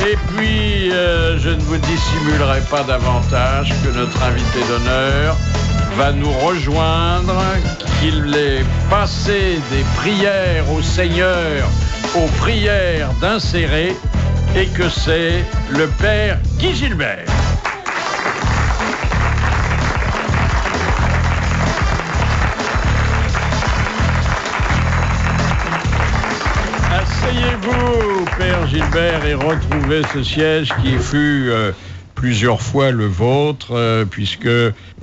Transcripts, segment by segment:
Et puis, je ne vous dissimulerai pas davantage que notre invité d'honneur va nous rejoindre, qu'il est passé des prières au Seigneur aux prières d'insérer, et que c'est le père Guy Gilbert. Asseyez-vous, père Gilbert, et retrouvez ce siège qui fut plusieurs fois le vôtre, puisque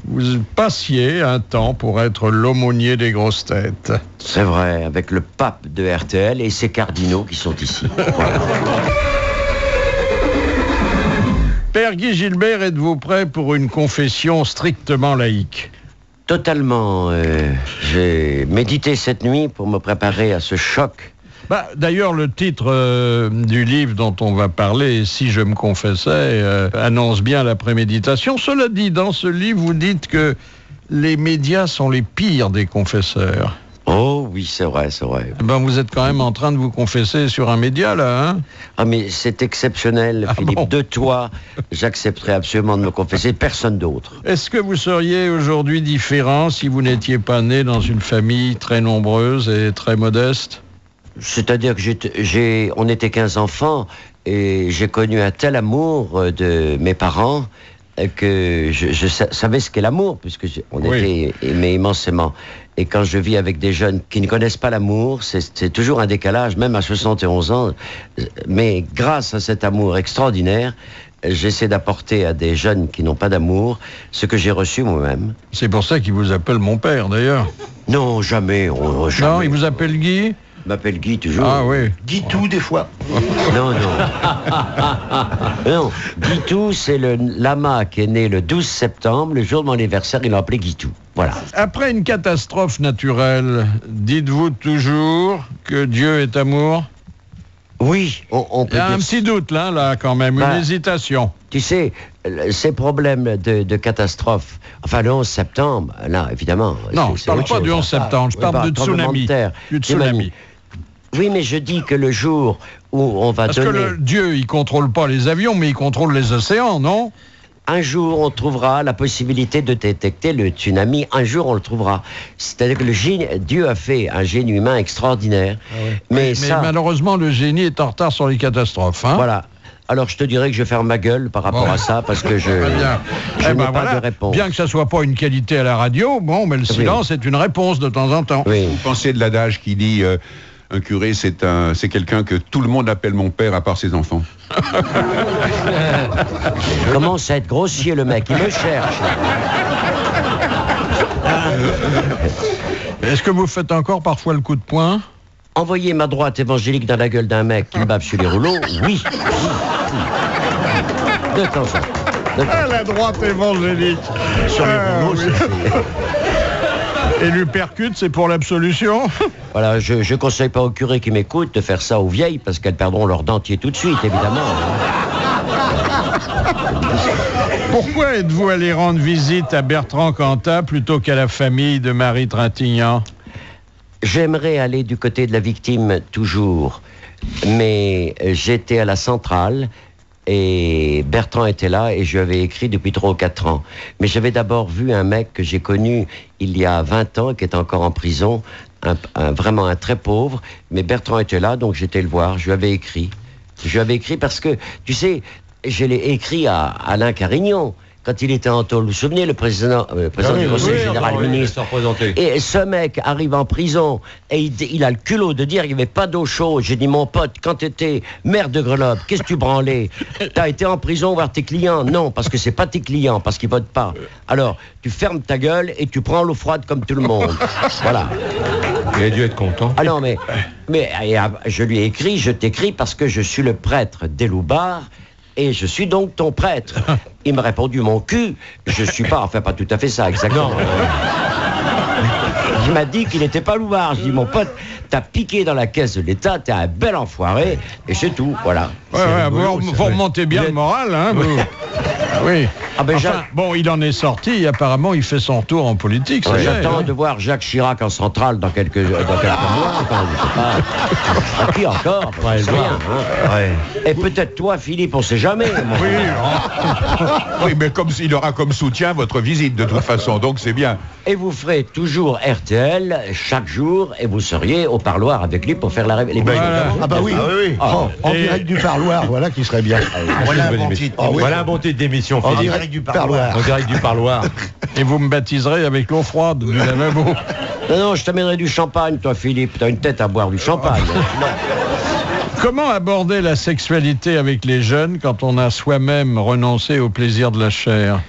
vous passiez un temps pour être l'aumônier des grosses têtes. C'est vrai, avec le pape de RTL et ses cardinaux qui sont ici. Voilà. Père Guy Gilbert, êtes-vous prêt pour une confession strictement laïque ? Totalement. J'ai médité cette nuit pour me préparer à ce choc. D'ailleurs, le titre du livre dont on va parler, « Si je me confessais », annonce bien la préméditation. Cela dit, dans ce livre, vous dites que les médias sont les pires des confesseurs. Oh oui, c'est vrai, c'est vrai. Vous êtes quand même en train de vous confesser sur un média, là, hein ? Ah, mais c'est exceptionnel, Philippe. Bon. De toi, j'accepterais absolument de me confesser, personne d'autre. Est-ce que vous seriez aujourd'hui différent si vous n'étiez pas né dans une famille très nombreuse et très modeste ? C'est-à-dire que on était 15 enfants et j'ai connu un tel amour de mes parents que je savais ce qu'est l'amour, puisque on était aimés immensément. Et quand je vis avec des jeunes qui ne connaissent pas l'amour, c'est toujours un décalage, même à 71 ans. Mais grâce à cet amour extraordinaire, j'essaie d'apporter à des jeunes qui n'ont pas d'amour ce que j'ai reçu moi-même. C'est pour ça qu'ils vous appellent mon père, d'ailleurs. Non, jamais. Jamais. Non, ils vous appellent Guy ? Il m'appelle Guy toujours. Ah oui. Guitou des fois. Non. Non, Guitou, c'est le lama qui est né le 12 septembre, le jour de mon anniversaire, il l'a appelé Guitou. Voilà. Après une catastrophe naturelle, dites-vous toujours que Dieu est amour ? Oui, on peut dire... Il y a un dire... petit doute là, quand même, une hésitation. Tu sais, ces problèmes de catastrophe, enfin le 11 septembre, là, évidemment... Non, je ne parle pas du 11 septembre, je parle de tsunami. Du tsunami. Oui, mais je dis que le jour où on va donner... Parce que Dieu, il ne contrôle pas les avions, mais il contrôle les océans, non ? Un jour, on trouvera la possibilité de détecter le tsunami. Un jour, on le trouvera. C'est-à-dire que Dieu a fait un génie humain extraordinaire. Ah oui. Mais malheureusement, le génie est en retard sur les catastrophes. Hein ? Voilà. Alors, je te dirais que je ferme ma gueule par rapport à ça, parce que je n'ai pas de réponse. Bien que ça ne soit pas une qualité à la radio, mais le silence est une réponse de temps en temps. Oui. Vous pensez de l'adage qui dit... un curé, c'est quelqu'un que tout le monde appelle mon père à part ses enfants. Commence à être grossier, le mec. Il me cherche. Est-ce que vous faites encore parfois le coup de poing ? Envoyer ma droite évangélique dans la gueule d'un mec qui me bave sur les rouleaux, oui. De temps en temps. La droite évangélique. Sur les rouleaux, oui. Et lui percute, c'est pour l'absolution. Voilà, je conseille pas aux curés qui m'écoutent de faire ça aux vieilles, parce qu'elles perdront leur dentier tout de suite, évidemment. Pourquoi êtes-vous allé rendre visite à Bertrand Cantat plutôt qu'à la famille de Marie Trintignant ? J'aimerais aller du côté de la victime toujours, mais j'étais à la centrale, et Bertrand était là et je lui avais écrit depuis 3 ou 4 ans. Mais j'avais d'abord vu un mec que j'ai connu il y a 20 ans, qui est encore en prison, vraiment un très pauvre, mais Bertrand était là, donc j'étais le voir, je lui avais écrit. Je lui avais écrit parce que, tu sais, je l'ai écrit à Alain Carignon, quand il était en tôle. Vous vous souvenez, le président du Conseil général ministre. Et ce mec arrive en prison et il a le culot de dire qu'il n'y avait pas d'eau chaude. J'ai dit, mon pote, quand tu étais maire de Grenoble, qu'est-ce que tu branlais ? T'as été en prison voir tes clients ? Non, parce que c'est pas tes clients, parce qu'ils votent pas. Alors, tu fermes ta gueule et tu prends l'eau froide comme tout le monde. Voilà. Il a dû être content. Ah non, mais je lui ai écrit, je t'écris parce que je suis le prêtre d'Eloubar. Et je suis donc ton prêtre. Il m'a répondu, mon cul, je suis pas, enfin pas tout à fait ça, exactement. Non. Il m'a dit qu'il n'était pas loupard. Je dis, mon pote, t'as piqué dans la caisse de l'État, t'es un bel enfoiré, et c'est tout, voilà. Vous remontez bien le moral, hein. Oui. Ah ben, Enfin, bon, il en est sorti. Apparemment, il fait son retour en politique. Ça y est, j'attends hein. de voir Jacques Chirac en centrale dans quelques mois. Enfin, je sais pas. À qui encore? Je sais rien, hein. Ouais. Et peut-être toi, Philippe, on sait jamais. Oui, oui, mais il aura comme soutien votre visite de toute façon, donc c'est bien. Et vous ferez toujours RTL chaque jour et vous seriez au parloir avec lui pour faire les Voilà. Ah bah oui, en direct du parloir, voilà qui serait bien. Voilà un bon titre. Voilà un bon titre d'émission, En Philippe. direct du parloir. En direct du parloir. Et vous me baptiserez avec l'eau froide du lavabo. Non, je t'amènerai du champagne, toi, Philippe. T'as une tête à boire du champagne. Comment aborder la sexualité avec les jeunes quand on a soi-même renoncé au plaisir de la chair?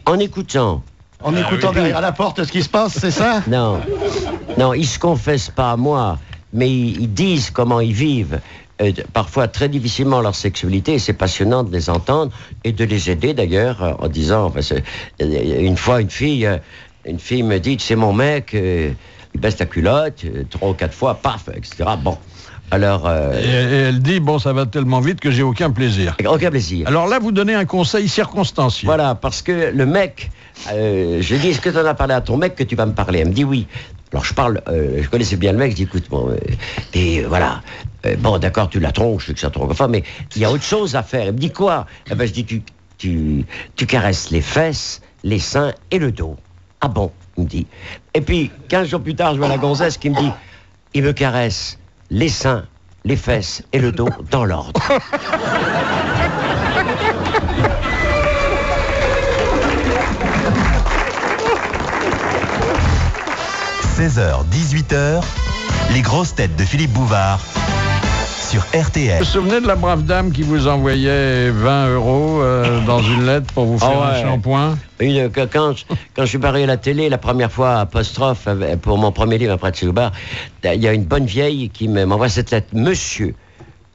En écoutant. En écoutant derrière la porte ce qui se passe, c'est ça? Non, ils se confessent pas à moi, mais ils disent comment ils vivent. Parfois très difficilement leur sexualité, et c'est passionnant de les entendre et de les aider d'ailleurs en disant, une fois une fille me dit, c'est mon mec, il baisse la culotte 3 ou 4 fois, paf, etc. Bon, alors... Et elle dit, bon, ça va tellement vite que j'ai aucun plaisir. Aucun plaisir. Alors là, vous donnez un conseil circonstanciel. Voilà, parce que le mec, je dis, est-ce que tu en as parlé à ton mec que tu vas me parler? Elle me dit oui. Alors je connaissais bien le mec, je dis écoute, bon, et voilà, bon d'accord, tu la tronches, je sais que ça tronche, enfin, mais il y a autre chose à faire. Elle me dit quoi? Eh ben je dis tu caresses les fesses, les seins et le dos. Ah bon, il me dit. Et puis 15 jours plus tard, je vois la gonzesse qui me dit, il me caresse les seins, les fesses et le dos dans l'ordre. 16h, 18h, les grosses têtes de Philippe Bouvard sur RTL. Vous vous souvenez de la brave dame qui vous envoyait 20 € dans une lettre pour vous faire un shampoing? Quand je suis barré à la télé, la première fois, apostrophe, pour mon premier livre après Tsubar, il y a une bonne vieille qui m'envoie cette lettre. Monsieur,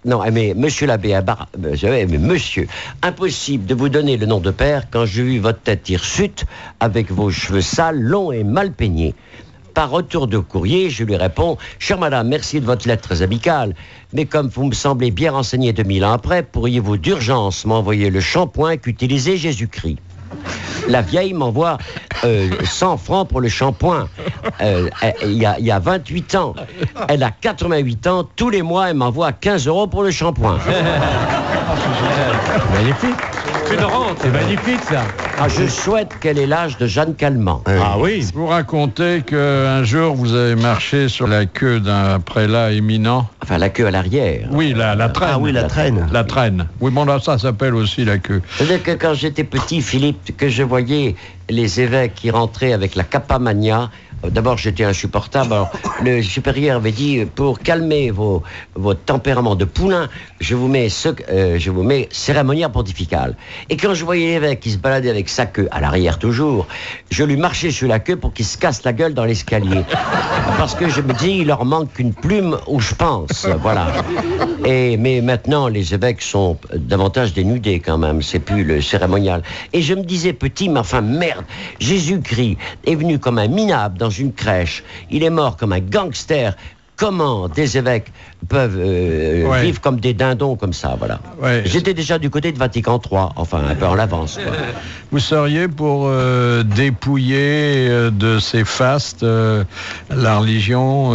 non, mais monsieur l'abbé, mais monsieur, impossible de vous donner le nom de père quand j'ai vu votre tête hirsute avec vos cheveux sales, longs et mal peignés. Par retour de courrier, je lui réponds « Chère madame, merci de votre lettre très amicale, mais comme vous me semblez bien renseigné 2000 ans après, pourriez-vous d'urgence m'envoyer le shampoing qu'utilisait Jésus-Christ ?» La vieille m'envoie 100 francs pour le shampoing. Il y a 28 ans. Elle a 88 ans. Tous les mois, elle m'envoie 15 € pour le shampoing. Magnifique. C'est magnifique, ça. Ah, je souhaite qu'elle ait l'âge de Jeanne Calment. Ah oui. Vous racontez qu'un jour, vous avez marché sur la queue d'un prélat éminent. Enfin, la queue à l'arrière. Oui, la traîne. Ah oui, la traîne. La traîne. Oui, bon, là, ça s'appelle aussi la queue. C'est-à-dire que quand j'étais petit, Philippe, que je voyais les évêques qui rentraient avec la capamania, d'abord j'étais insupportable. Alors, le supérieur avait dit, pour calmer votre tempérament de poulain, je vous mets cérémoniaire pontificale. Et quand je voyais l'évêque qui se baladait avec sa queue, à l'arrière toujours, je lui marchais sur la queue pour qu'il se casse la gueule dans l'escalier. Parce que je me dis, il leur manque une plume où je pense. Voilà. Mais maintenant, les évêques sont davantage dénudés quand même. C'est plus le cérémonial. Et je me disais petit, mais enfin merde, Jésus-Christ est venu comme un minable dans une crèche. Il est mort comme un gangster. Comment des évêques peuvent vivre comme des dindons comme ça, voilà. Ouais. J'étais déjà du côté de Vatican III, enfin un peu en avance. Vous seriez pour dépouiller de ses fastes la religion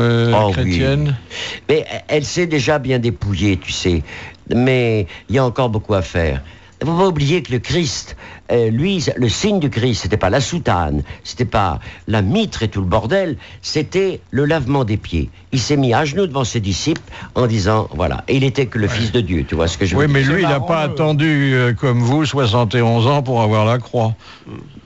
chrétienne? Oui. Mais elle s'est déjà bien dépouillée, tu sais. Mais il y a encore beaucoup à faire. Il ne faut pas oublier que le Christ, lui, le signe du Christ, c'était pas la soutane, c'était pas la mitre et tout le bordel, c'était le lavement des pieds. Il s'est mis à genoux devant ses disciples en disant, voilà, et il était que le Fils de Dieu, tu vois ce que je veux dire. Oui, mais lui, il n'a pas attendu, comme vous, 71 ans pour avoir la croix.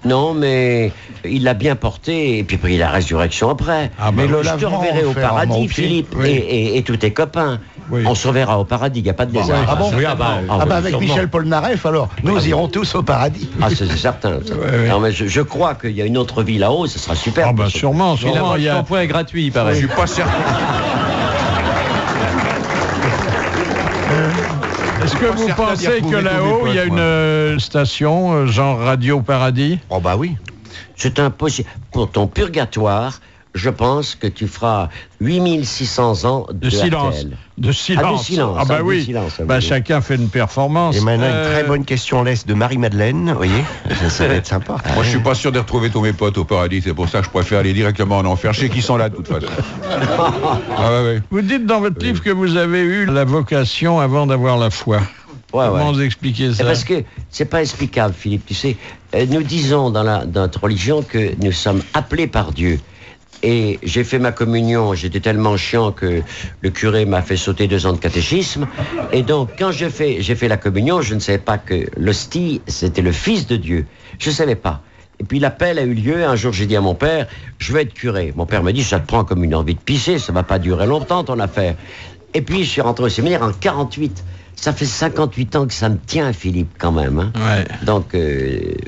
Non, mais il l'a bien porté, et puis il a la résurrection après. Ah, bah, mais je te reverrai au paradis, Philippe, oui. et tous tes copains. Oui. On se reverra au paradis, il n'y a pas de désert. Ah bon? Oui, Avec sûrement. Michel Polnareff, alors, nous irons tous au paradis. Ah, c'est certain. Ça. Ouais. Non, mais je crois qu'il y a une autre vie là-haut, ce sera super. Ah, bah, sûrement. Le Il y a... shampoing est gratuit, il paraît. Je suis pas certain. Est-ce que vous certain d'y pensez que retrouver là-haut, tous mes il y a potes, une station, genre Radio Paradis? Oh bah oui. C'est impossible. Pour ton purgatoire, je pense que tu feras 8600 ans de silence. RTL. De silence. De silence. Ah bah de oui. silence, Bah, chacun fait une performance. Et maintenant, une très bonne question laisse de Marie-Madeleine, vous voyez, ça va être sympa. Moi, je suis pas sûr de retrouver tous mes potes au paradis. C'est pour ça que je préfère aller directement en enfer. Je sais qu'ils sont là, de toute façon. Ah ouais. Vous dites dans votre livre que vous avez eu la vocation avant d'avoir la foi. Ouais, Comment ouais. vous expliquez ça? Parce que c'est pas explicable, Philippe. Tu sais, nous disons dans notre religion que nous sommes appelés par Dieu. Et j'ai fait ma communion, j'étais tellement chiant que le curé m'a fait sauter 2 ans de catéchisme. Et donc, quand j'ai fait la communion, je ne savais pas que l'hostie, c'était le Fils de Dieu. Je ne savais pas. Et puis l'appel a eu lieu. Un jour, j'ai dit à mon père, je vais être curé. Mon père me dit, ça te prend comme une envie de pisser, ça va pas durer longtemps ton affaire. Et puis, je suis rentré au séminaire en 48. Ça fait 58 ans que ça me tient, Philippe, quand même. Hein. Ouais. Donc,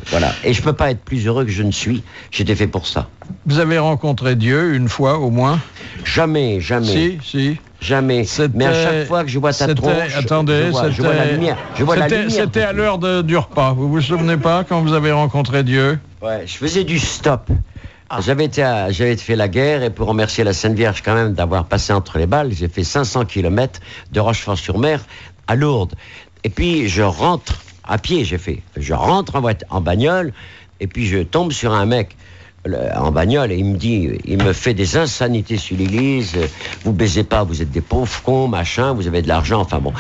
voilà. Et je peux pas être plus heureux que je ne suis. J'étais fait pour ça. Vous avez rencontré Dieu une fois au moins? Jamais, jamais. Si. Jamais. Mais à chaque fois que je vois ta tronche, attendez, je vois la lumière. Je vois la lumière. C'était à l'heure du repas. Vous vous souvenez pas quand vous avez rencontré Dieu? Ouais, je faisais du stop. J'avais fait la guerre et pour remercier la Sainte Vierge quand même d'avoir passé entre les balles, j'ai fait 500 km de Rochefort-sur-Mer à Lourdes. Et puis je rentre à pied, je rentre en bagnole et puis je tombe sur un mec en bagnole et il me fait des insanités sur l'église. Vous baisez pas, vous êtes des pauvres cons, machin, vous avez de l'argent, enfin bon.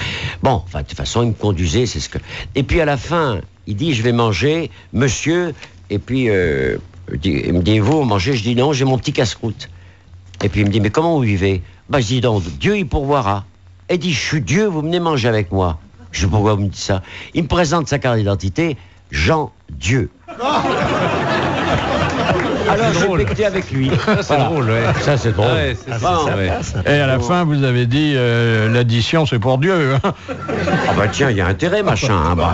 Bon, enfin de toute façon il me conduisait, c'est ce que. Et puis à la fin, il dit je vais manger, monsieur, et puis il me dit vous mangez, je dis non, j'ai mon petit casse-croûte. Et puis il me dit mais comment vous vivez? Bah je dis donc Dieu il pourvoira. Et il dit je suis Dieu, vous venez manger avec moi. Je sais pourquoi vous me dites ça. Il me présente sa carte d'identité, Jean Dieu. Alors j'ai pecté avec lui. C'est drôle, ouais. Ça c'est drôle. Ouais, Et à la fin, vous avez dit l'addition, c'est pour Dieu. Hein. Ah bah tiens, il y a intérêt, machin. Hein, bah.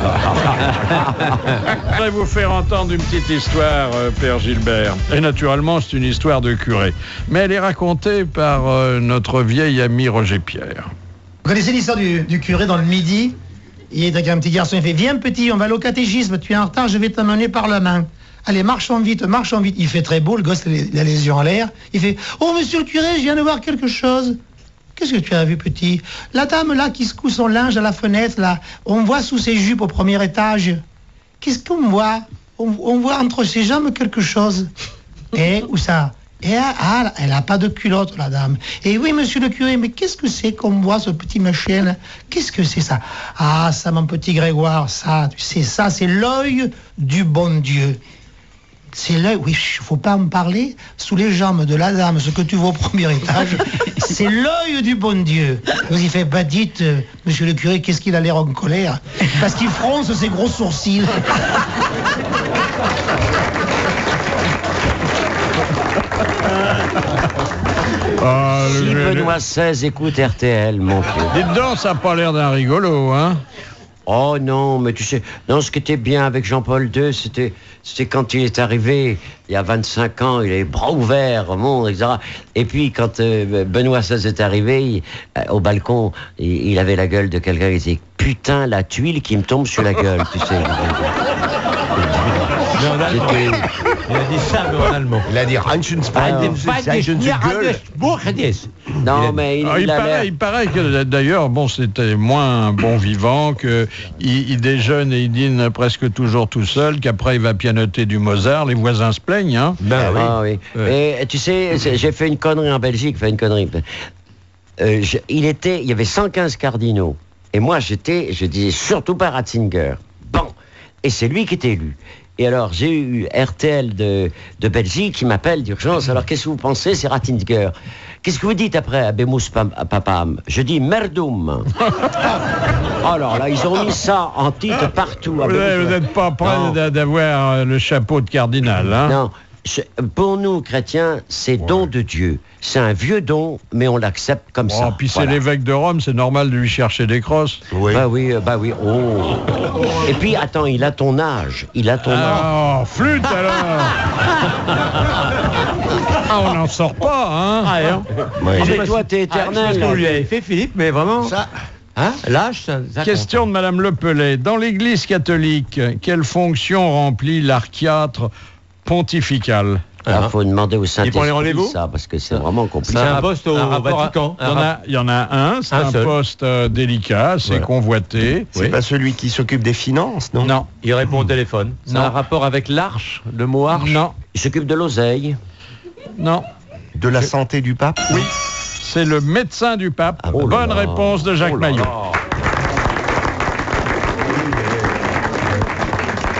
Je vais vous faire entendre une petite histoire, Père Gilbert. Et naturellement, c'est une histoire de curé. Mais elle est racontée par notre vieil ami Roger Pierre. Vous connaissez l'histoire du curé dans le Midi? Il est avec un petit garçon, il fait « Viens petit, on va aller au catéchisme, tu es en retard, je vais t'amener par la main. Allez, marchons vite, marchons vite. » Il fait très beau, le gosse, il a les yeux en l'air. Il fait « Oh, monsieur le curé, je viens de voir quelque chose. » « Qu'est-ce que tu as vu, petit? La dame, là, qui secoue son linge à la fenêtre, là, on voit sous ses jupes au premier étage. Qu'est-ce qu'on voit? On voit entre ses jambes quelque chose. Et où ça? Et elle n'a pas de culotte, la dame. Et oui, monsieur le curé, mais qu'est-ce que c'est qu'on voit, ce petit machin là? Qu'est-ce que c'est ça? Ah, ça, mon petit Grégoire, ça, tu sais, ça, c'est l'œil du bon Dieu. C'est l'œil, oui, il faut pas me parler. Sous les jambes de la dame, ce que tu vois au premier étage, c'est l'œil du bon Dieu. Il fait, bah dites, monsieur le curé, qu'est-ce qu'il a l'air en colère? Parce qu'il fronce ses gros sourcils. Si Benoît XVI écoute RTL, mon Dieu. Dites donc, ça n'a pas l'air d'un rigolo, hein? Oh non, mais tu sais, non, ce qui était bien avec Jean-Paul II, c'était quand il est arrivé, il y a 25 ans, il avait les bras ouverts au monde, etc. Et puis, quand Benoît XVI est arrivé, au balcon, il avait la gueule de quelqu'un qui disait « Putain, la tuile qui me tombe sur la gueule, tu sais. » Il a dit ça, mais en allemand. Il a dit Non, mais il paraît que d'ailleurs, bon, c'était moins bon vivant, qu'il déjeune et il dîne presque toujours tout seul, qu'après il va pianoter du Mozart, les voisins se plaignent, hein? Ben oui. Ah, oui. Et tu sais, j'ai fait une connerie en Belgique, il y avait 115 cardinaux. Et moi, je disais surtout pas Ratzinger. Bon. Et c'est lui qui était élu. Et alors, j'ai eu RTL de Belgique qui m'appelle d'urgence. Alors, qu'est-ce que vous pensez? C'est Ratzinger. Qu'est-ce que vous dites après Abemus Papam? Je dis merdum. Alors là, ils ont mis ça en titre partout. Vous n'êtes pas prêt d'avoir le chapeau de cardinal, hein? Non. Pour nous, chrétiens, c'est don de Dieu. C'est un vieux don, mais on l'accepte comme ça. Puis c'est l'évêque de Rome, c'est normal de lui chercher des crosses. Oui. Bah oui. Oh. Et puis, attends, il a ton âge. Oh, flûte alors. On n'en sort pas, hein? Mais toi, t'es éternel. C'est ce que vous lui avez fait, Philippe, mais vraiment... Ça... Hein? L'âge, ça Question de Madame Lepelay. Dans l'Église catholique, quelle fonction remplit l'archiatre pontifical? Il faut demander au Il prend les rendez-vous Saint-Esprit ça, parce que c'est vraiment compliqué. C'est un poste au Vatican. Il y en a un, c'est Un un seul. poste délicat, c'est Voilà. convoité. C'est pas celui qui s'occupe des finances, non? Non, Il répond au téléphone. C'est un rapport avec l'arche, le mot arche. non, Il s'occupe de l'oseille. non. De la santé du pape? Oui, c'est le médecin du pape. Oh là Bonne là. réponse de Jacques Maillot.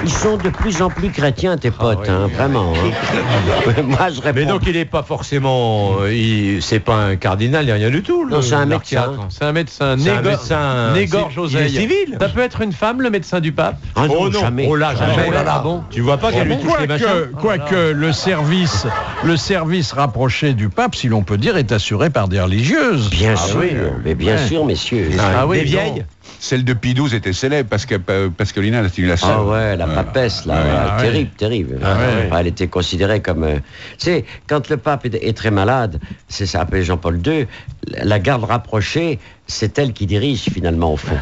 Ils sont de plus en plus chrétiens, tes potes, hein, vraiment. Hein. Moi, je réponds. Mais donc il n'est pas forcément, c'est pas un cardinal, il n'y a rien du tout. Non, c'est un l'archiatre. médecin. C'est un médecin. C'est un médecin. Négorge Il est Oseille. civil. Ça peut être une femme, le médecin du pape. Ah non, Oh non, jamais. oh là, jamais. Oh là là. Ah bon. Tu vois pas qu'elle lui touche les machins? Quoique le service rapproché du pape, si l'on peut dire, est assuré par des religieuses. Bien sûr, oui. mais bien Ouais. sûr, messieurs. Ah oui, Des vieilles. Celle de Pie XII était célèbre, Pascalina, c'était la seule. Ah ouais, la papesse, là, Ouais, ah ouais. terrible, terrible. Ah ouais. Enfin, elle était considérée comme... tu sais, quand le pape est très malade, c'est ça, appelé Jean-Paul II, la garde rapprochée, c'est elle qui dirige finalement au fond.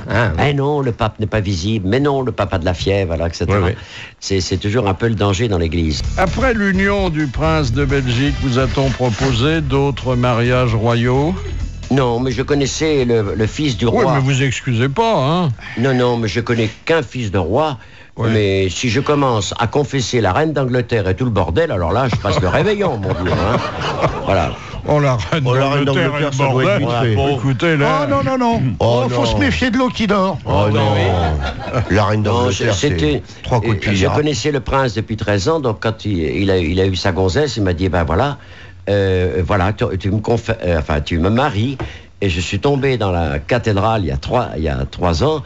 Eh non, le pape n'est pas visible, mais non, le pape a de la fièvre, alors, etc. Ouais, ouais. C'est toujours un peu le danger dans l'église. Après l'union du prince de Belgique, vous a-t-on proposé d'autres mariages royaux? Non, mais je connaissais le fils du Oui, roi. mais vous excusez pas, hein? Non, mais je connais qu'un fils de roi. Ouais. Mais si je commence à confesser la reine d'Angleterre et tout le bordel, alors là, je passe le réveillon, mon Dieu. Hein. Voilà. Oh, la reine Oh, la reine d'Angleterre et le d'Angleterre, ça doit bordel. être vite fait. Bon, écoutez, là... Oh non. Oh, Faut non. se méfier de l'eau qui dort. Oh non. La reine Non, d'Angleterre, c'était... c'est 3 coups de Je cuillère. connaissais le prince depuis 13 ans, donc quand il a eu sa gonzesse, il m'a dit, ben voilà, tu me maries, et je suis tombé dans la cathédrale il y a 3 ans,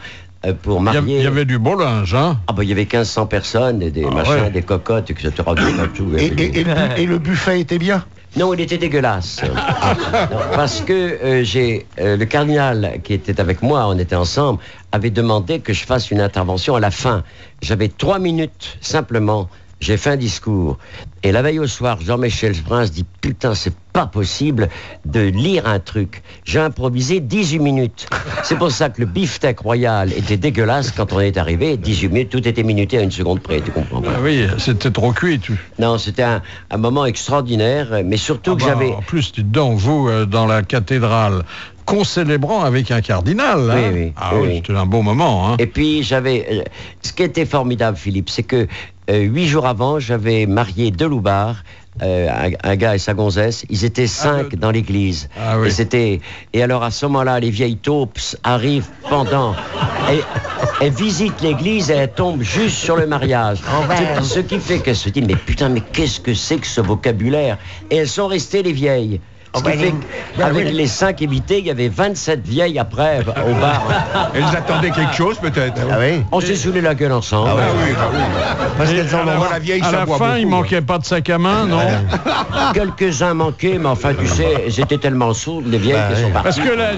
pour Il marier... y avait du beau linge, hein? Ah ben il y avait 1500 personnes, et des machins, ouais. des cocottes, etc. Tout, Et le buffet était bien? Non, il était dégueulasse. Non, parce que le cardinal qui était avec moi, on était ensemble, avait demandé que je fasse une intervention à la fin. J'avais 3 minutes, simplement. J'ai fait un discours. Et la veille au soir, Jean-Michel Prince dit « Putain, c'est pas possible de lire un truc. » J'ai improvisé 18 minutes. C'est pour ça que le beefsteak royal était dégueulasse quand on est arrivé. 18 minutes, tout était minuté à 1 seconde près, tu comprends pas. Ah oui, c'était trop cuit, tu. Non, c'était un moment extraordinaire, mais surtout que j'avais... En plus, dites donc, vous, dans la cathédrale, concélébrant avec un cardinal. Hein? Oui. Ah oui, c'était un beau moment. Hein? Et puis, j'avais... ce qui était formidable, Philippe, c'est que 8 jours avant, j'avais marié de Loubard, un gars et sa gonzesse. Ils étaient 5 dans l'église. Ah oui. Et alors, à ce moment-là, les vieilles taupes arrivent pendant... Elles visitent l'église et elles tombent juste sur le mariage. Ce qui fait qu'elles se disent, mais putain, mais qu'est-ce que c'est que ce vocabulaire? Et elles sont restées, les vieilles. Ce qui fait qu'avec les 5 invités, il y avait 27 vieilles après au bar. Elles attendaient quelque chose, peut-être. Ah oui? On s'est saoulé la gueule ensemble. Ah oui, bah oui. Parce qu'elles en ont Alors, marre. la vieille, À ça la boit fin, beaucoup, il manquait pas de sac à main, non? Quelques-uns manquaient, mais enfin, tu sais, elles étaient tellement sourdes, les vieilles, qu'elles sont Parce parties. que là,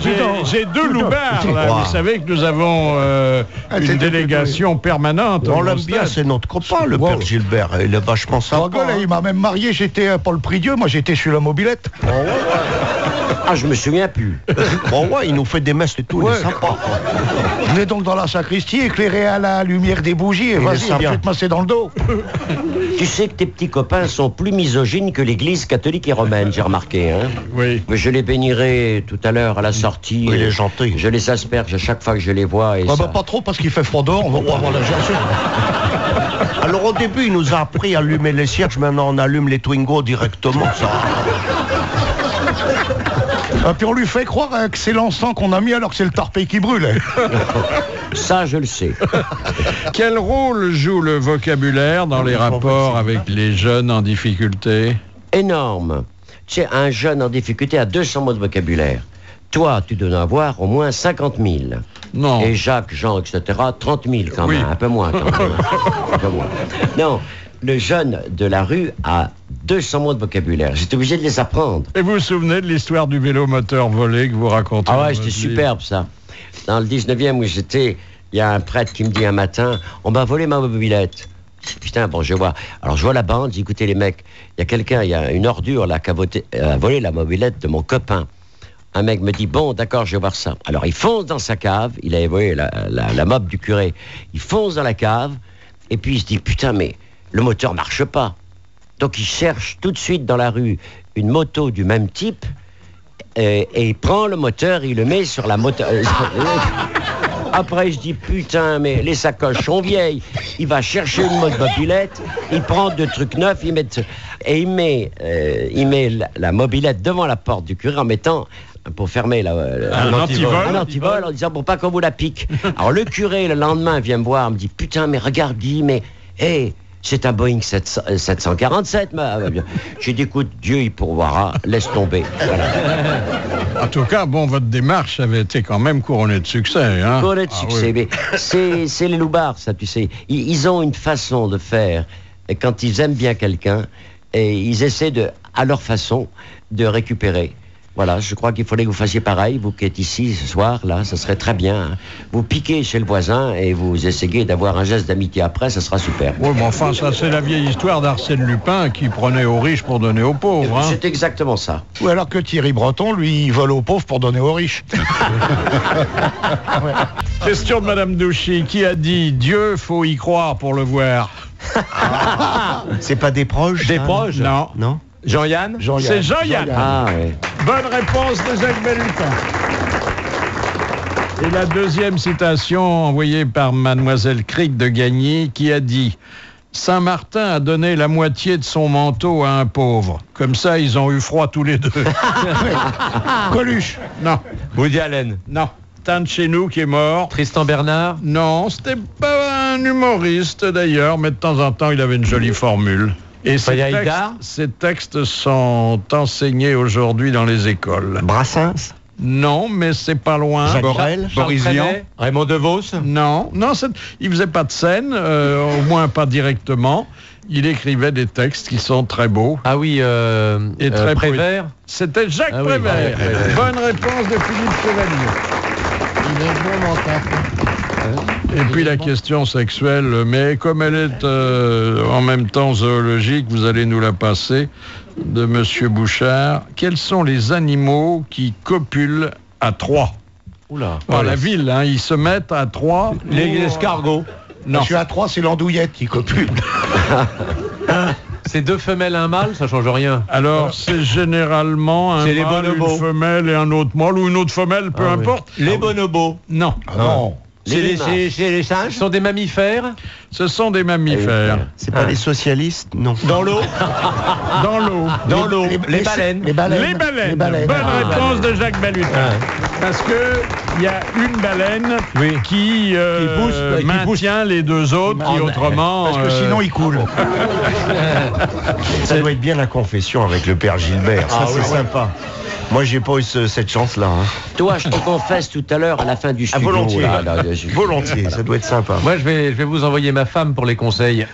j'ai 2 loupards, là. Vous savez que nous avons une délégation permanente. On au l'aime Grand bien, Stade. c'est notre copain, le père Gilbert. Il est vachement Sans sympa. gueule, il m'a même marié, j'étais Paul Pridieu, moi j'étais sur la mobilette. Ah, je me souviens plus. Bon, ouais, il nous fait des messes et tout, il est sympa. On est donc dans la sacristie, éclairé à la lumière des bougies, et Il est vas-y, sympa. viens te masser dans le dos. Tu sais que tes petits copains sont plus misogynes que l'église catholique et romaine, j'ai remarqué, hein. Oui. Mais je les bénirai tout à l'heure à la sortie. Oui, il est gentil. Je les asperge à chaque fois que je les vois. Et Ah ça... bah pas trop parce qu'il fait froid dehors, on va pas avoir la gerçure. Alors au début, il nous a appris à allumer les cierges, maintenant on allume les Twingo directement, ça. Et puis on lui fait croire que c'est l'encens qu'on a mis alors que c'est le tarpé qui brûle. Ça, je le sais. Quel rôle joue le vocabulaire dans les rapports avec les jeunes en difficulté? Énorme. Tu sais, un jeune en difficulté a 200 mots de vocabulaire. Toi, tu dois en avoir au moins 50 000. Non. Et Jacques, Jean, etc., 30 000 quand Oui. même. Un peu moins quand même. Un peu moins. Non, le jeune de la rue a 200 mots de vocabulaire. J'étais obligé de les apprendre. Et vous vous souvenez de l'histoire du vélo moteur volé que vous racontez? Ah dans ouais, votre c'était livre? superbe ça. Dans le 19e où j'étais, il y a un prêtre qui me dit un matin, on m'a volé ma mobilette. Putain, bon, je vois. Alors je vois la bande, j'ai écouté les mecs. Il y a quelqu'un, il y a une ordure là qui a volé la mobilette de mon copain. Un mec me dit, bon, d'accord, je vais voir ça. Alors il fonce dans sa cave, il avait volé la mob du curé. Il fonce dans la cave, et puis il se dit, putain, mais le moteur marche pas. Donc il cherche tout de suite dans la rue une moto du même type et il prend le moteur, il le met sur la moto. Après je dis putain mais les sacoches sont vieilles. Il va chercher une mobilette, il prend 2 trucs neufs, il met la mobilette devant la porte du curé en mettant pour fermer un antivol en disant pour pas qu'on vous la pique. Alors le curé le lendemain vient me voir, me dit putain mais regarde, mais hey, c'est un Boeing 747. J'ai dit écoute, Dieu il pourvoira, laisse tomber. Voilà. En tout cas, bon, votre démarche avait été quand même couronnée de succès. Hein. Couronnée de succès, oui. Mais c'est les loupards, ça, tu sais. Ils ont une façon de faire, et quand ils aiment bien quelqu'un, et ils essaient à leur façon de récupérer. Voilà, je crois qu'il faudrait que vous fassiez pareil, vous qui êtes ici ce soir, là, ça serait très bien. Hein. Vous piquez chez le voisin et vous essayez d'avoir un geste d'amitié après, ça sera super. Oui, mais enfin, ça c'est la vieille histoire d'Arsène Lupin qui prenait aux riches pour donner aux pauvres. Hein. C'est exactement ça. Ou alors que Thierry Breton, lui, il vole aux pauvres pour donner aux riches. Question de Madame Douchy, qui a dit « Dieu, faut y croire pour le voir ». C'est pas des proches? Des proches? Non. Non. Jean-Yann? C'est Jean-Yann. Ah, oui. Bonne réponse de Jacques Balutin. Et la deuxième citation envoyée par Mademoiselle Cric de Gagny qui a dit « Saint-Martin a donné la moitié de son manteau à un pauvre. Comme ça, ils ont eu froid tous les deux. » Coluche. Non. Woody Allen? Non. Un de chez nous qui est mort. Tristan Bernard? Non, c'était pas un humoriste d'ailleurs, mais de temps en temps, il avait une jolie formule. Et ces textes sont enseignés aujourd'hui dans les écoles. Brassens? Non, mais c'est pas loin. Jacques Borel? Boris Vian? Raymond DeVos? Non, il faisait pas de scène, au moins pas directement. Il écrivait des textes qui sont très beaux. Ah oui, et très Prévert? C'était Jacques Prévert. Oui. Bonne réponse de Philippe Chevalier. Il est bon, mon père. Et puis la question sexuelle, mais comme elle est en même temps zoologique, vous allez nous la passer, de Monsieur Bouchard. Quels sont les animaux qui copulent à 3? Oula. Dans la ville, hein, ils se mettent à 3. Les escargots? Non. Je suis à 3, c'est l'andouillette qui copule. C'est 2 femelles, un mâle, ça change rien. Alors, c'est généralement un mâle, une femelle et un autre mâle, ou une autre femelle, peu importe. Les bonobos? Non. Non. C'est les singes? Ce sont des mammifères? Ce sont des mammifères. C'est pas les socialistes? Non. Dans l'eau? Dans l'eau. Dans l'eau. Les baleines? Les baleines. Les baleines. Bonne réponse de Jacques Balutin. Parce que il y a une baleine qui maintient les 2 autres qui autrement... Parce que sinon, il coule. Ça doit être bien la confession avec le père Gilbert. Ça, c'est sympa. Moi, j'ai pas eu cette chance-là. Hein. Toi, je te confesse tout à l'heure à la fin du studio. Volontiers. Là, Volontiers, ça doit être sympa. Moi, je vais vous envoyer ma femme pour les conseils.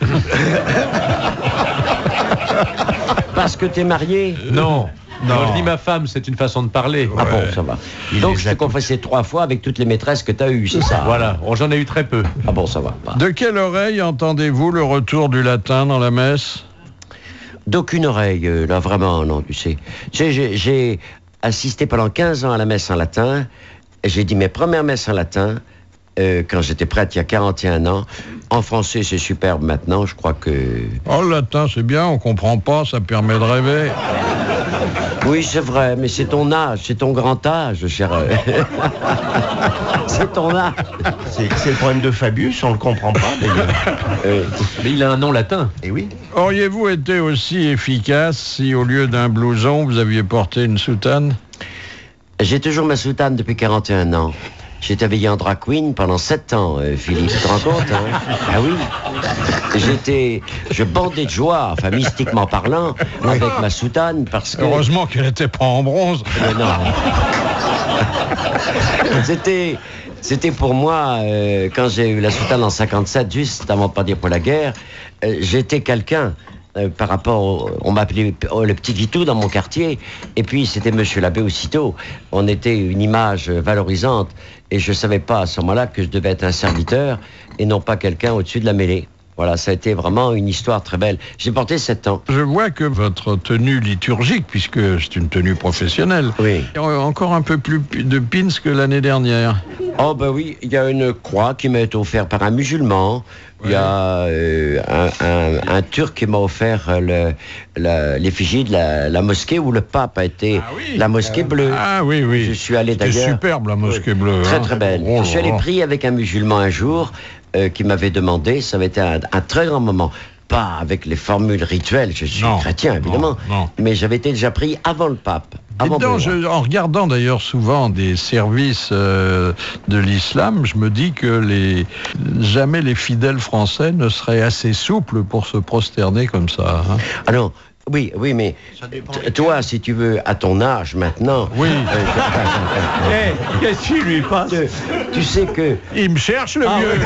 Parce que t'es marié? Non. Quand je dis ma femme, c'est une façon de parler. Ah bon, ça va. Donc, je t'ai confessé 3 fois avec toutes les maîtresses que t'as eues, c'est ça? Voilà, j'en ai eu très peu. Ah bon, ça va. De quelle oreille entendez-vous le retour du latin dans la messe? D'aucune oreille, là, vraiment, non, tu sais. J'ai assisté pendant 15 ans à la messe en latin. J'ai dit mes premières messes en latin quand j'étais prêtre il y a 41 ans. En français, c'est superbe maintenant, je crois que... Oh, le latin, c'est bien, on comprend pas, ça permet de rêver. Oui, c'est vrai, mais c'est ton âge, c'est ton grand âge, cher. C'est ton âge. C'est le problème de Fabius, on le comprend pas, d'ailleurs. Mais il a un nom latin. Eh oui. Auriez-vous été aussi efficace si, au lieu d'un blouson, vous aviez porté une soutane? J'ai toujours ma soutane depuis 41 ans. J'étais habillé en drag queen pendant 7 ans, Philippe. Tu te rends compte, hein? Ah oui. Je bandais de joie, enfin mystiquement parlant, avec ma soutane parce que... Heureusement qu'elle n'était pas en bronze. Non. C'était pour moi, quand j'ai eu la soutane en 57, juste avant de partir pour la guerre, j'étais quelqu'un. Par rapport on m'appelait le petit Guitou dans mon quartier, et puis c'était Monsieur l'abbé aussitôt. On était une image valorisante, et je savais pas à ce moment-là que je devais être un serviteur et non pas quelqu'un au-dessus de la mêlée. Voilà, ça a été vraiment une histoire très belle. J'ai porté 7 ans. Je vois que votre tenue liturgique, puisque c'est une tenue professionnelle, oui, est encore un peu plus de pins que l'année dernière. Oh ben oui, il y a une croix qui m'a été offerte par un musulman. Il y a un Turc qui m'a offert l'effigie de la mosquée où le pape a été. La mosquée bleue. Ah oui, oui. Je suis allé C'était d'ailleurs. superbe la mosquée bleue. Très hein. très belle. Oh Je suis là allé là. prier avec un musulman un jour qui m'avait demandé, ça avait été un très grand moment. Pas avec les formules rituelles, je suis chrétien évidemment, non. mais j'avais été déjà pris avant le pape. Avant Dites donc, Benoît. en regardant d'ailleurs souvent des services de l'islam, je me dis que jamais les fidèles français ne seraient assez souples pour se prosterner comme ça. Hein. Ah non, oui, mais toi, si tu veux, à ton âge maintenant... Oui. Qu'est-ce qui lui passe? Tu sais que... Il me cherche le vieux.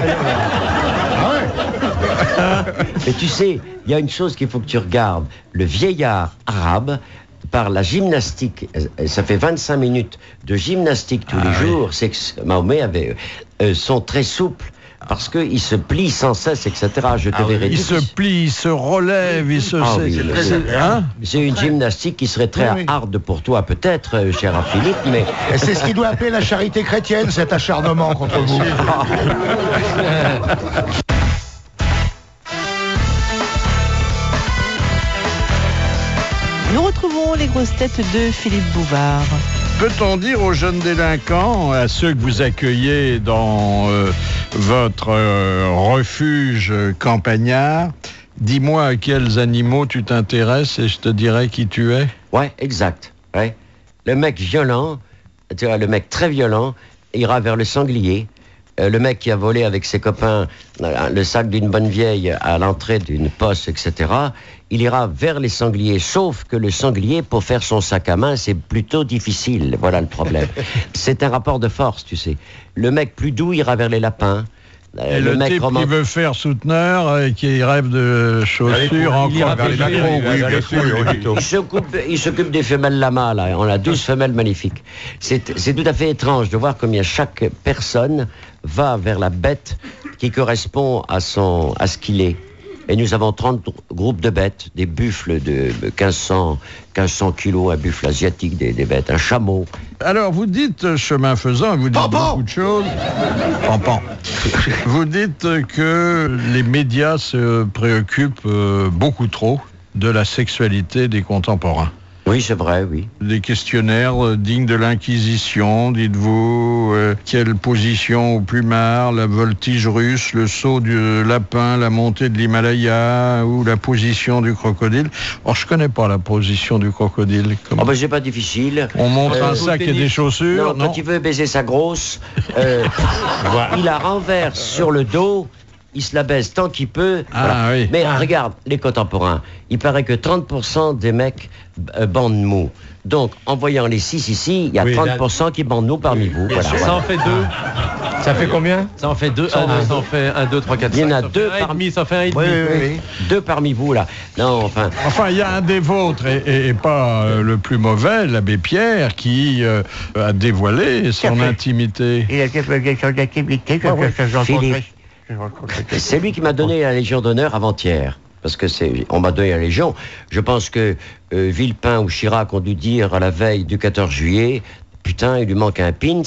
Mais tu sais, il y a une chose qu'il faut que tu regardes. Le vieillard arabe, par la gymnastique, ça fait 25 minutes de gymnastique tous les jours, c'est que Mahomet avait, sont très souples. Parce qu'ils se plient sans cesse, etc. Je te verrai. Il se plie, il se relève, il se... C'est une gymnastique qui serait très hard pour toi, peut-être, cher Philippe, mais... Et c'est ce qu'il doit appeler la charité chrétienne, cet acharnement contre vous. Nous retrouvons les grosses têtes de Philippe Bouvard. Peut-on dire aux jeunes délinquants, à ceux que vous accueillez dans votre refuge campagnard, dis-moi à quels animaux tu t'intéresses et je te dirai qui tu es? Ouais, exact. Ouais. Le mec violent, tu vois, le mec très violent, ira vers le sanglier. Le mec qui a volé avec ses copains le sac d'une bonne vieille à l'entrée d'une poste, etc., il ira vers les sangliers, sauf que le sanglier, pour faire son sac à main, c'est plutôt difficile. Voilà le problème. C'est un rapport de force, tu sais. Le mec plus doux ira vers les lapins. Et le type qui veut faire souteneur et qui rêve de chaussures encore vers les macros, oui, bien sûr. Il s'occupe des femelles lamas, là. On a 12 femelles magnifiques. C'est tout à fait étrange de voir combien chaque personne va vers la bête qui correspond à ce qu'il est. Et nous avons 30 groupes de bêtes, des buffles de 1500 kilos, un buffle asiatique, des bêtes, un chameau. Alors, vous dites, chemin faisant, vous dites beaucoup de choses. Pampan. Vous dites que les médias se préoccupent beaucoup trop de la sexualité des contemporains. Oui, c'est vrai, oui. Des questionnaires dignes de l'Inquisition, dites-vous, quelle position au plumard, la voltige russe, le saut du lapin, la montée de l'Himalaya ou la position du crocodile. Or, je connais pas la position du crocodile. Oh ben, c'est pas difficile. On montre un sac et des chaussures, non, quand il veut baiser sa grosse, il la renverse sur le dos. Il se la baise tant qu'il peut. Voilà. Oui. Mais regarde, les contemporains, il paraît que 30% des mecs bandent mou. Donc, en voyant les 6 ici, il y a 30% qui bandent mou parmi vous. Voilà. Ça en fait 2. Ça fait combien? Ça en fait 2. Ça en fait 1, 2, 3, 4, 5. Il y en a 2 parmi. Ça fait 1,5. Oui. 2 parmi vous, là. Non, enfin... Enfin, il y a un des vôtres, et pas le plus mauvais, l'abbé Pierre, qui a dévoilé son intimité. Il a quelque chose d'activité que je rencontrais. C'est lui qui m'a donné la Légion d'honneur avant-hier. Parce que on m'a donné la Légion. Je pense que Villepin ou Chirac ont dû dire à la veille du 14 juillet, putain, il lui manque un pins.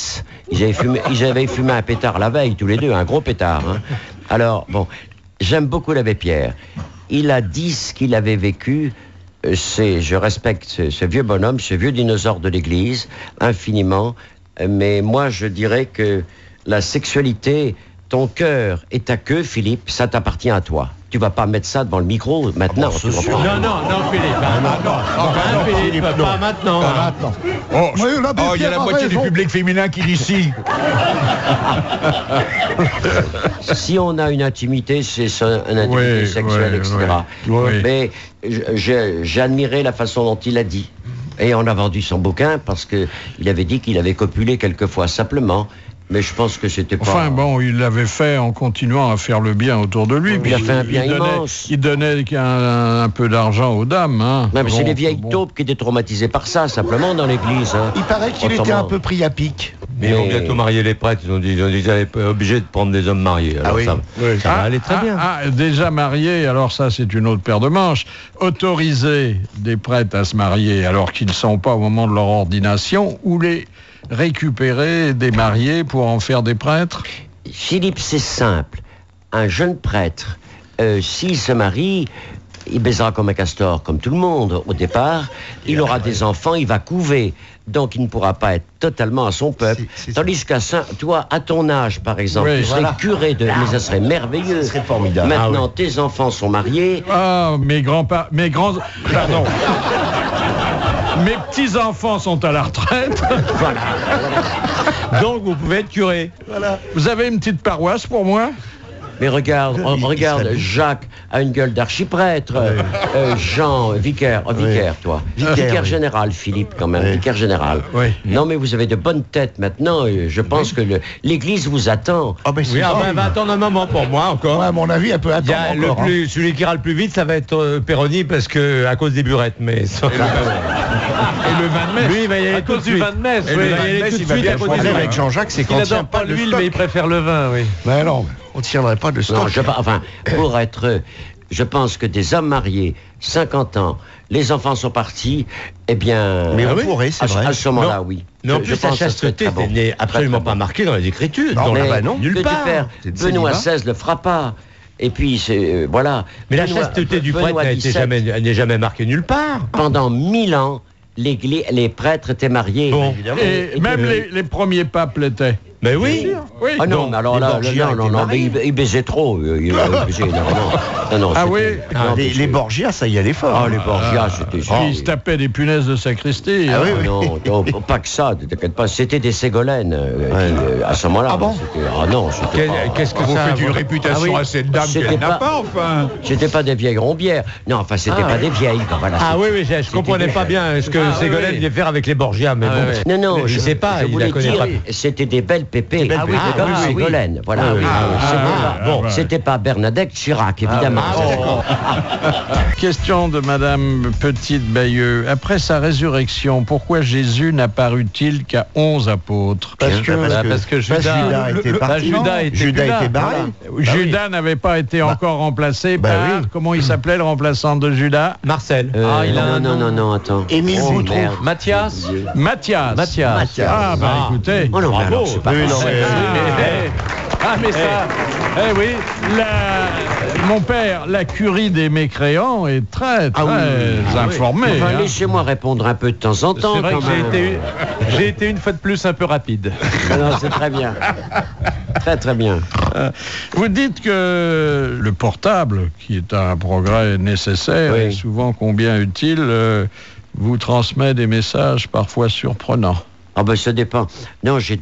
Ils avaient fumé un pétard la veille, tous les deux, un gros pétard. Hein. Alors, bon, j'aime beaucoup l'abbé Pierre. Il a dit ce qu'il avait vécu. Je respecte ce vieux bonhomme, ce vieux dinosaure de l'Église, infiniment. Mais moi, je dirais que la sexualité... Ton cœur et ta queue, Philippe, ça t'appartient à toi. Tu vas pas mettre ça devant le micro maintenant. Tu comprends ? Non, Philippe. Philippe, pas maintenant. Il y a la moitié du public féminin qui dit si. Si on a une intimité, c'est une intimité sexuelle, etc. Mais j'ai admiré la façon dont il a dit. Et on a vendu son bouquin parce qu'il avait dit qu'il avait copulé quelquefois simplement. Mais je pense que c'était pas... Enfin bon, il l'avait fait en continuant à faire le bien autour de lui. Il a fait un bien immense. Il donnait un peu d'argent aux dames. Hein. Non, mais c'est les vieilles taupes qui étaient traumatisées par ça, simplement, dans l'église. Hein. Il paraît qu'il était un peu pris à pic. Mais ils vont bientôt marier les prêtres. Ils ont dit qu'ils étaient obligés de prendre des hommes mariés. Alors ça va aller très bien. Déjà mariés, alors ça c'est une autre paire de manches. Autoriser des prêtres à se marier alors qu'ils ne sont pas au moment de leur ordination, ou les récupérer des mariés pour en faire des prêtres? Philippe, c'est simple. Un jeune prêtre, s'il se marie, il baisera comme un castor, comme tout le monde au départ. Il aura des enfants, il va couver. Donc, il ne pourra pas être totalement à son peuple. Tandis qu'à toi, à ton âge, par exemple, tu serais curé de... Mais ça serait merveilleux. Ça serait formidable. Maintenant, tes enfants sont mariés. Ah, mes Pardon. Mes petits-enfants sont à la retraite. Donc, vous pouvez être curé. Voilà. Vous avez une petite paroisse pour moi? Mais regarde, Jacques a une gueule d'archiprêtre. Jean, vicaire, toi. Vicaire général, Philippe, quand même, vicaire général. Oui. Non, mais vous avez de bonnes têtes maintenant. Je pense que l'Église vous attend. Elle va attendre un moment pour moi encore. Ouais, à mon avis, elle peut attendre encore. Celui qui ira le plus vite, ça va être Péroni, parce que à cause des burettes. Mais ça... Et le vin de messe. Lui, il va y aller à cause du vin de messe. Il va y aller tout de suite. Le problème avec Jean-Jacques, c'est qu'on ne tient pas l'huile, mais il préfère le vin, oui. Mais non, on ne tiendrait pas de stock. Non, pour être... Je pense que des hommes mariés, 50 ans, les enfants sont partis, eh bien... Mais on pourrait, c'est vrai. À ce moment-là, oui. Mais en plus, la chasteté n'est absolument pas marquée dans les Écritures. Non, nulle part. Benoît XVI le fera pas. Et puis, voilà. Mais la chasteté du prêtre n'est jamais marquée nulle part. Pendant 1000 ans, les prêtres étaient mariés. Bon. Et même les premiers papes l'étaient. Mais oui. Ah non, mais alors là, non, mais il baisait trop. Il baisait énormément. Ah oui. Les Borgia, ça y allait fort. Ah, les Borgia, c'était... Ils se tapaient des punaises de sacristie. Ah oui. Non, pas que ça, ne t'inquiète pas. C'était des Ségolènes à ce moment-là. Ah bon? Ah non, c'était pas... Qu'est-ce que Vous ça faites une réputation à cette dame qu'elle n'a pas, enfin. C'était pas des vieilles rombières. Non, enfin, c'était pas des vieilles. Voilà, ah oui, je comprenais pas bien ce que Ségolène devait faire avec les Borgia, mais bon. Non, je sais pas, il la connaît pas. C'était des belles pépées. Comme Ségolène, voilà. C'était pas Bernadette Chirac, évidemment. Question de Madame Petite-Bayeux. Après sa résurrection, pourquoi Jésus n'apparut-il qu'à 11 apôtres? Parce que Judas était parti. Judas était barré. Judas n'avait pas été encore remplacé par... Comment il s'appelait, le remplaçant de Judas? Marcel. Non, attends. Émile Boutron. Mathias. Ah, écoutez. Oh non, mais alors, c'est pas mais ça... Eh oui, mon père, la curie des mécréants, est très informée. Enfin, laissez-moi répondre un peu de temps en temps. C'est vrai que j'ai été une fois de plus un peu rapide. Non, c'est très bien. Très bien. Vous dites que le portable, qui est un progrès nécessaire et souvent combien utile, vous transmet des messages parfois surprenants. Ah ben ça dépend. Non, j'ai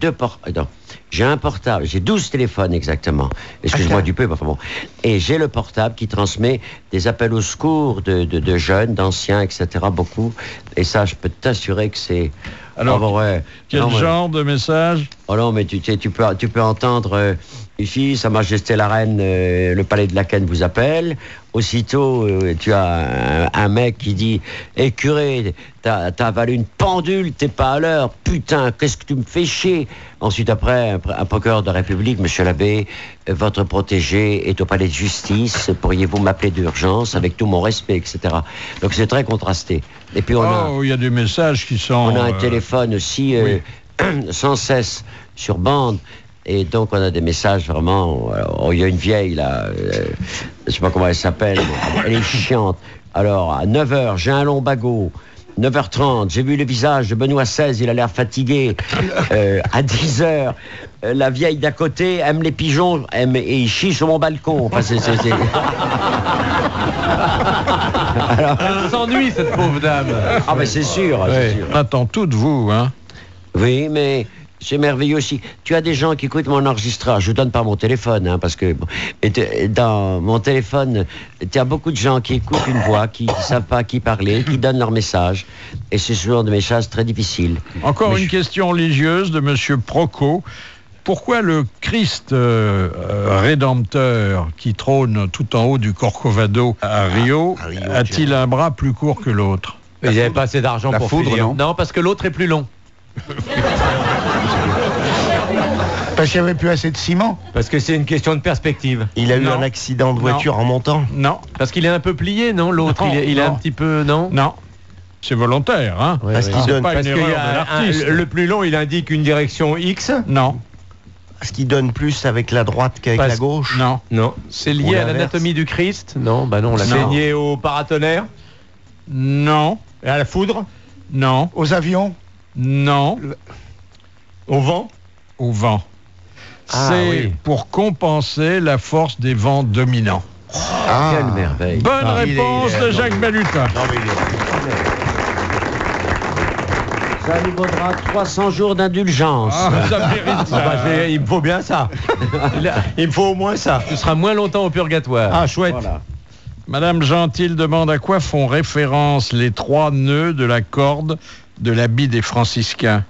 j'ai un portable, j'ai 12 téléphones exactement. Excuse-moi du peu, mais enfin bon. Et j'ai le portable qui transmet des appels au secours de jeunes, d'anciens, etc. Beaucoup. Et ça, je peux t'assurer que c'est... Alors, quel genre de message? Oh non, mais tu peux entendre... Ici, Sa Majesté la Reine, le palais de Laken vous appelle. Aussitôt, tu as un mec qui dit « Eh curé, t'as avalé une pendule, t'es pas à l'heure. Putain, qu'est-ce que tu me fais chier ?» Ensuite, après, un procureur de République, Monsieur l'abbé, votre protégé est au palais de justice. Pourriez-vous m'appeler d'urgence avec tout mon respect, etc. Donc c'est très contrasté. Et puis il y a des messages qui sont... On a un téléphone aussi sans cesse sur bande. Et donc, on a des messages vraiment... Il y a une vieille, là, je sais pas comment elle s'appelle, elle est chiante. Alors, à 9h, j'ai un lombago. 9h30, j'ai vu le visage de Benoît XVI, il a l'air fatigué. À 10h, la vieille d'à côté aime les pigeons et il chie sur mon balcon. Enfin, Alors... Elle s'ennuie, cette pauvre dame. Ah, mais c'est sûr. On attend tout de vous, hein. Oui, mais... C'est merveilleux aussi. Tu as des gens qui écoutent mon enregistreur. Je ne vous donne pas mon téléphone, parce que dans mon téléphone, tu as beaucoup de gens qui écoutent une voix, qui ne savent pas à qui parler, qui donnent leur message. Et c'est souvent des messages très difficiles. Encore une question religieuse de Monsieur Proco. Pourquoi le Christ rédempteur qui trône tout en haut du Corcovado à Rio a-t-il un bras plus court que l'autre? Il n'y avait pas assez d'argent pour finir. Non, parce que l'autre est plus long. Parce qu'il n'y avait plus assez de ciment. Parce que c'est une question de perspective. Il a eu un accident de voiture en montant. Non. Parce qu'il est un peu plié, non? L'autre, il est un petit peu... Non. C'est volontaire, hein. Parce qu'il donne, pas une Parce qu'il erreur y de a l'artiste. le plus long, il indique une direction X. Non, parce qu'il donne plus avec la droite qu'avec la gauche. non. Non. C'est Ou lié à l'inverse. l'anatomie du Christ? Non, bah non, la C'est lié au paratonnerre, Non, à la foudre, non, Aux avions. non, au vent. au vent. Ah, C'est oui. pour compenser la force des vents dominants. Quelle merveille. Bonne il est- réponse de Jacques Balutin. Non, mais Ça lui vaudra 300 jours d'indulgence. Ah, ça mérite Ah ça. bah, il me faut bien ça. Il me faut au moins ça. Tu seras moins longtemps au purgatoire. Ah, chouette. Voilà. Madame Gentil demande à quoi font référence les 3 nœuds de la corde de l'habit des franciscains.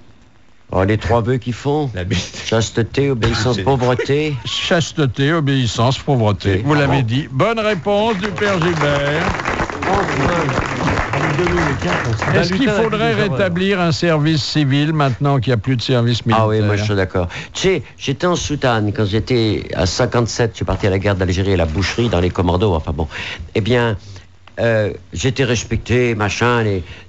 Oh, les 3 vœux qu'ils font. La bite. Chasteté, obéissance, pauvreté. Chasteté, obéissance, pauvreté. Vous l'avez dit. Bonne réponse du Père Gilbert. Est-ce qu'il faudrait rétablir un service civil maintenant qu'il n'y a plus de service militaire? Ah oui, moi je suis d'accord. Tu sais, j'étais en soutane quand j'étais à 57, je suis parti à la guerre d'Algérie, à la boucherie, dans les commandos, enfin bon. Eh bien, j'étais respecté, machin,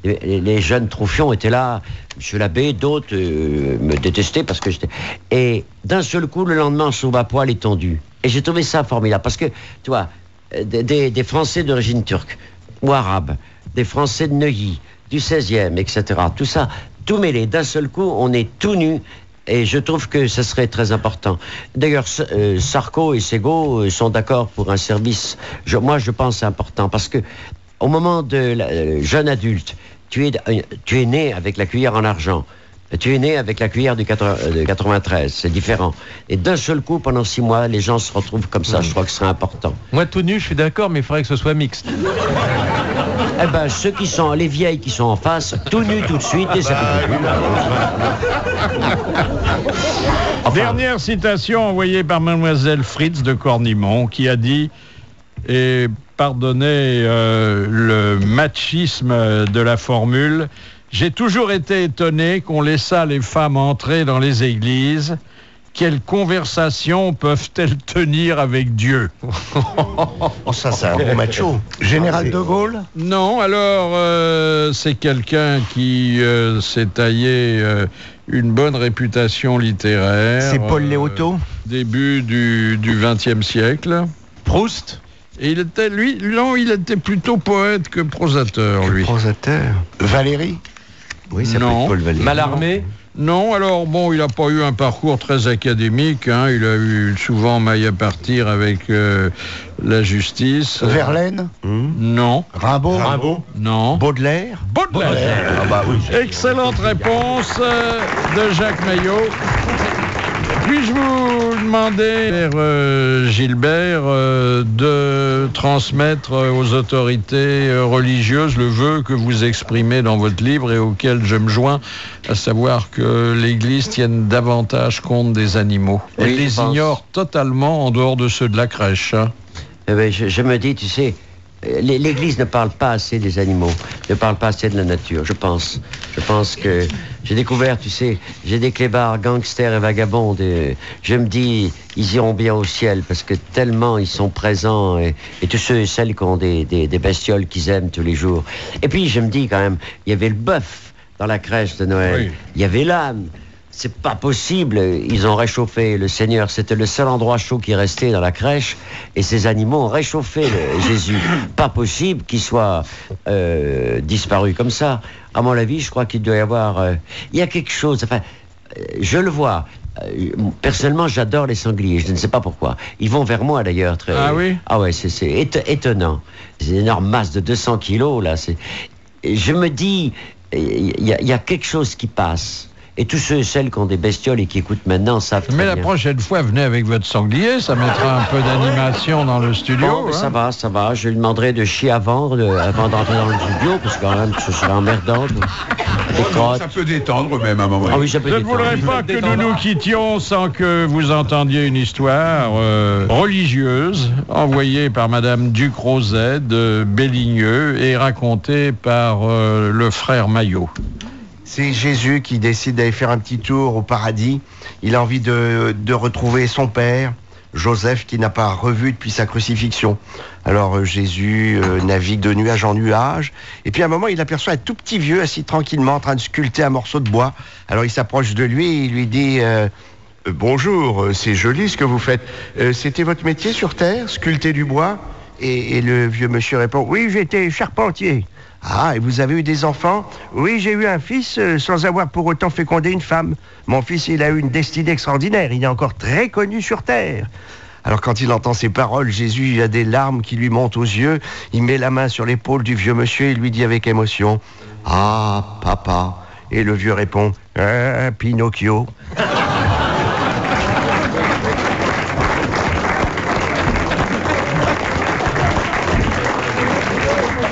les jeunes troufions étaient là, M. Labbé, d'autres me détestaient parce que j'étais... Et d'un seul coup, le lendemain, sous ma poêle est tendu. Et j'ai trouvé ça formidable, parce que, tu vois, des Français d'origine turque, ou arabe, des Français de Neuilly, du 16e, etc. Tout ça, tout mêlé. D'un seul coup, on est tout nus. Et je trouve que ce serait très important. D'ailleurs, Sarko et Sego sont d'accord pour un service. Moi, je pense que c'est important. Parce que au moment de la jeune adulte, tu es né avec la cuillère en argent. Tu es né avec la cuillère de 93, c'est différent. Et d'un seul coup, pendant 6 mois, les gens se retrouvent comme ça. Je crois que ce serait important. Moi, tout nu, je suis d'accord, mais il faudrait que ce soit mixte. Eh ben, ceux qui sont, les vieilles qui sont en face, tout nus tout de suite, et ça fait Dernière citation envoyée par Mademoiselle Fritz de Cornimont qui a dit, et pardonnez le machisme de la formule, « J'ai toujours été étonné qu'on laissât les femmes entrer dans les églises. Quelles conversations peuvent-elles tenir avec Dieu ?» Oh, ça, c'est un bon macho. Général de Gaulle. Non, alors c'est quelqu'un qui s'est taillé une bonne réputation littéraire. C'est Paul Léoto. Début du XXe siècle. Proust? Et il était plutôt poète que prosateur, lui. Prosateur. Valéry. Oui, ça Non. peut être Paul Valéry. Mallarmé? Non, alors bon, il n'a pas eu un parcours très académique, hein. Il a eu souvent maille à partir avec la justice. Verlaine. Non. Rimbaud. Non. Baudelaire. Baudelaire. Ah bah oui. Excellente réponse de Jacques Maillot. Puis-je vous demander, Gilbert, de transmettre aux autorités religieuses le vœu que vous exprimez dans votre livre et auquel je me joins, à savoir que l'Église tienne davantage compte des animaux. Oui, Elle les je pense. ignore totalement en dehors de ceux de la crèche. Hein. Eh ben, je me dis, tu sais, l'Église ne parle pas assez des animaux, ne parle pas assez de la nature, je pense. Je pense que j'ai découvert, tu sais, j'ai des clébards, gangsters et vagabonds. Je me dis, ils iront bien au ciel parce que tellement ils sont présents et tous ceux et celles qui ont des bestioles qu'ils aiment tous les jours. Et puis je me dis quand même, il y avait le bœuf dans la crèche de Noël, Oui. il y avait l'âne. C'est pas possible, ils ont réchauffé le Seigneur, c'était le seul endroit chaud qui restait dans la crèche, et ces animaux ont réchauffé Jésus. Pas possible qu'il soit disparu comme ça. À mon avis, je crois qu'il doit y avoir... il y a quelque chose, enfin, je le vois. Personnellement, j'adore les sangliers, je ne sais pas pourquoi. Ils vont vers moi d'ailleurs. Très... Ah oui? Ah ouais, c'est étonnant. Ces énormes masses de 200 kilos, là. Je me dis, il y a quelque chose qui passe. Et tous ceux et celles qui ont des bestioles et qui écoutent maintenant savent très Mais la bien. prochaine fois, venez avec votre sanglier, ça mettra un peu d'animation dans le studio. Bon, mais hein. ça va. Je lui demanderai de chier avant d'entrer dans le studio, parce que quand même, ce serait emmerdant. Des crottes. Ça peut détendre même à un moment. Ah oui, ça peut Je ne détendre. voudrais pas que nous nous quittions sans que vous entendiez une histoire religieuse envoyée par Madame Ducrozet de Belligneux et racontée par le frère Maillot. C'est Jésus qui décide d'aller faire un petit tour au paradis. Il a envie de retrouver son père, Joseph qui n'a pas revu depuis sa crucifixion. Alors Jésus navigue de nuage en nuage, et puis à un moment il aperçoit un tout petit vieux assis tranquillement en train de sculpter un morceau de bois. Alors il s'approche de lui et il lui dit bonjour, c'est joli ce que vous faites. C'était votre métier sur Terre, sculpter du bois? Et le vieux monsieur répond oui, j'étais charpentier. Ah, et vous avez eu des enfants? Oui, j'ai eu un fils sans avoir pour autant fécondé une femme. Mon fils, il a eu une destinée extraordinaire. Il est encore très connu sur Terre. Alors quand il entend ces paroles, Jésus a des larmes qui lui montent aux yeux. Il met la main sur l'épaule du vieux monsieur et lui dit avec émotion: ah, papa. Et le vieux répond: Pinocchio.